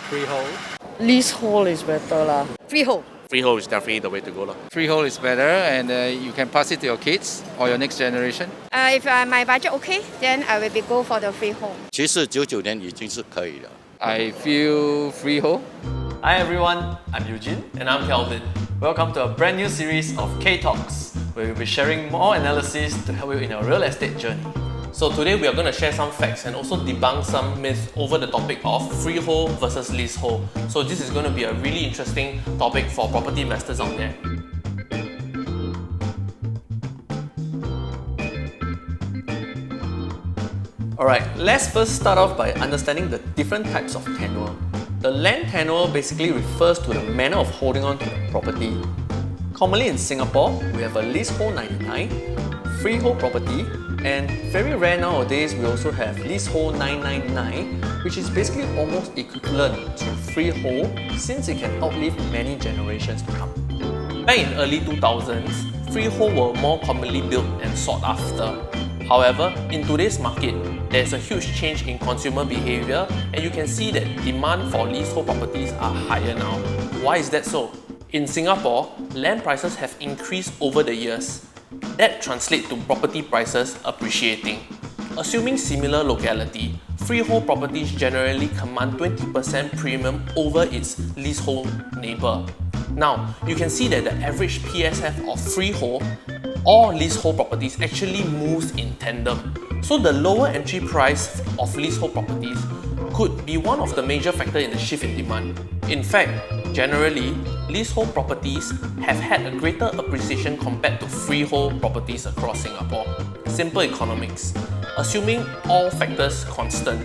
Freehold. Leasehold is better lah. Freehold. Freehold is definitely the way to go. Freehold is better, and you can pass it to your kids or your next generation. If my budget okay, then I will go for the freehold. 其实99年已经是可以了。 I feel freehold. Hi everyone, I'm Eugene. And I'm Kelvin. Welcome to a brand new series of KTalks, where we'll be sharing more analysis to help you in your real estate journey. So today we are going to share some facts and also debunk some myths over the topic of freehold versus leasehold. So this is going to be a really interesting topic for property investors out there. Alright, let's first start off by understanding the different types of tenure. The land tenure basically refers to the manner of holding on to the property. Commonly in Singapore, we have a leasehold 99, freehold property, and very rare nowadays we also have leasehold 999, which is basically almost equivalent to freehold since it can outlive many generations to come. Back in early 2000s, freehold were more commonly built and sought after. However, in today's market, there's a huge change in consumer behavior, and you can see that demand for leasehold properties are higher now. Why is that so? In Singapore, land prices have increased over the years. That translates to property prices appreciating. Assuming similar locality, freehold properties generally command 20% premium over its leasehold neighbour. Now, you can see that the average PSF of freehold or leasehold properties actually moves in tandem. So the lower entry price of leasehold properties could be one of the major factors in the shift in demand. In fact, generally, leasehold properties have had a greater appreciation compared to freehold properties across Singapore. Simple economics. Assuming all factors constant,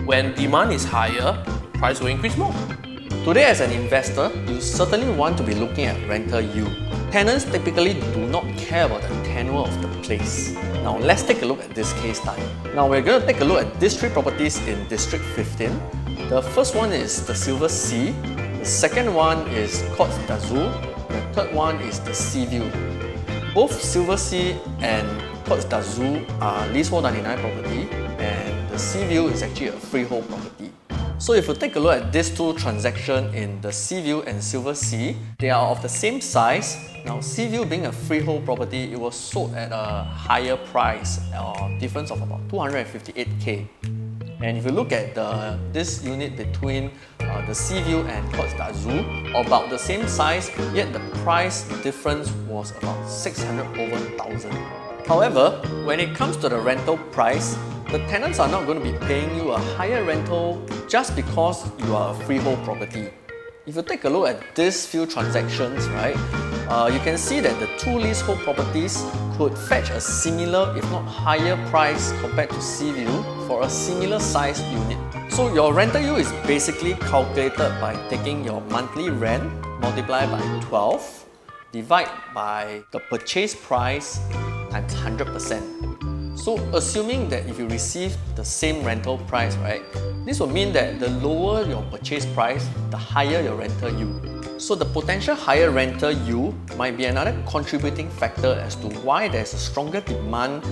when demand is higher, price will increase more. Today as an investor, you certainly want to be looking at rental yield. Tenants typically do not care about the tenure of the place. Now let's take a look at this case study. Now we're going to take a look at these three properties in District 15. The first one is the Silver Sea, the second one is Courts d'Azur, the third one is the Sea View. Both Silver Sea and Courts d'Azur are leasehold 99 property, and the Sea View is actually a freehold property. So if you take a look at these two transactions in the Sea View and Silver Sea, they are of the same size. Now Sea View being a freehold property, it was sold at a higher price, or difference of about 258k. And if you look at this unit between the Sea View and Courts d'Azur, about the same size, yet the price difference was about 600 over 1,000. However, when it comes to the rental price, the tenants are not going to be paying you a higher rental just because you are a freehold property. If you take a look at these few transactions, right, you can see that the two leasehold properties could fetch a similar, if not higher price compared to Sea View for a similar size unit. So your rental yield is basically calculated by taking your monthly rent multiplied by 12, divide by the purchase price times 100%. So assuming that if you receive the same rental price, right, this will mean that the lower your purchase price, the higher your rental yield. So the potential higher rental yield might be another contributing factor as to why there's a stronger demand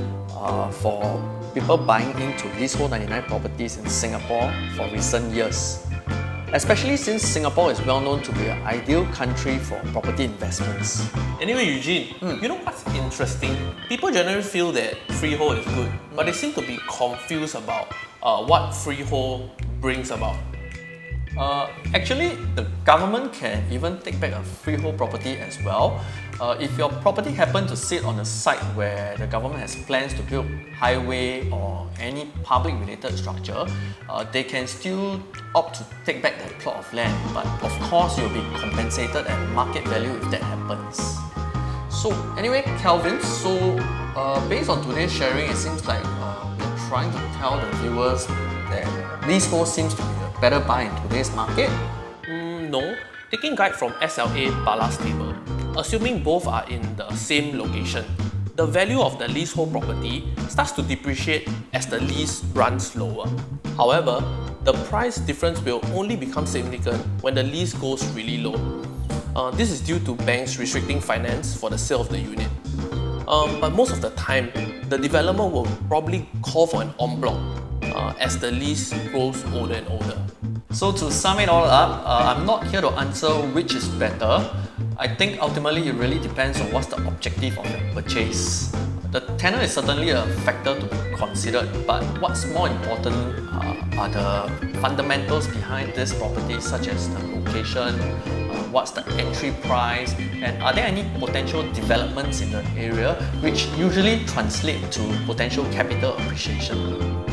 for people buying into leasehold 99 properties in Singapore for recent years. Especially since Singapore is well known to be an ideal country for property investments. Anyway, Eugene, you know what's interesting? People generally feel that freehold is good, but they seem to be confused about what freehold brings about. Actually, the government can even take back a freehold property as well. If your property happens to sit on a site where the government has plans to build highway or any public related structure, they can still opt to take back that plot of land, but of course you'll be compensated at market value if that happens. So anyway, Kelvin, based on today's sharing, it seems like we're trying to tell the viewers that leasehold seems to be a better buy in today's market. No, taking guide from SLA Bala's table, assuming both are in the same location, the value of the leasehold property starts to depreciate as the lease runs lower. However, the price difference will only become significant when the lease goes really low. This is due to banks restricting finance for the sale of the unit. But most of the time, the developer will probably call for an en bloc as the lease grows older and older. So to sum it all up, I'm not here to answer which is better. I think ultimately it really depends on what's the objective of your purchase. The tenure is certainly a factor to be considered, but what's more important are the fundamentals behind this property, such as the location, what's the entry price, and are there any potential developments in the area which usually translate to potential capital appreciation.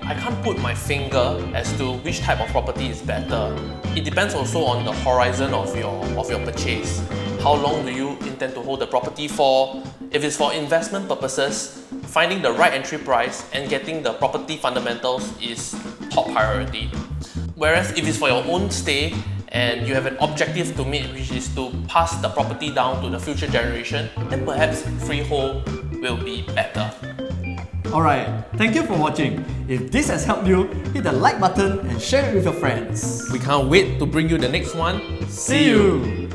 I can't put my finger as to which type of property is better. It depends also on the horizon of your purchase. How long do you intend to hold the property for? If it's for investment purposes, finding the right entry price and getting the property fundamentals is top priority. Whereas if it's for your own stay and you have an objective to meet, which is to pass the property down to the future generation, then perhaps freehold will be better. Alright, thank you for watching. If this has helped you, hit the like button and share it with your friends. We can't wait to bring you the next one. See you!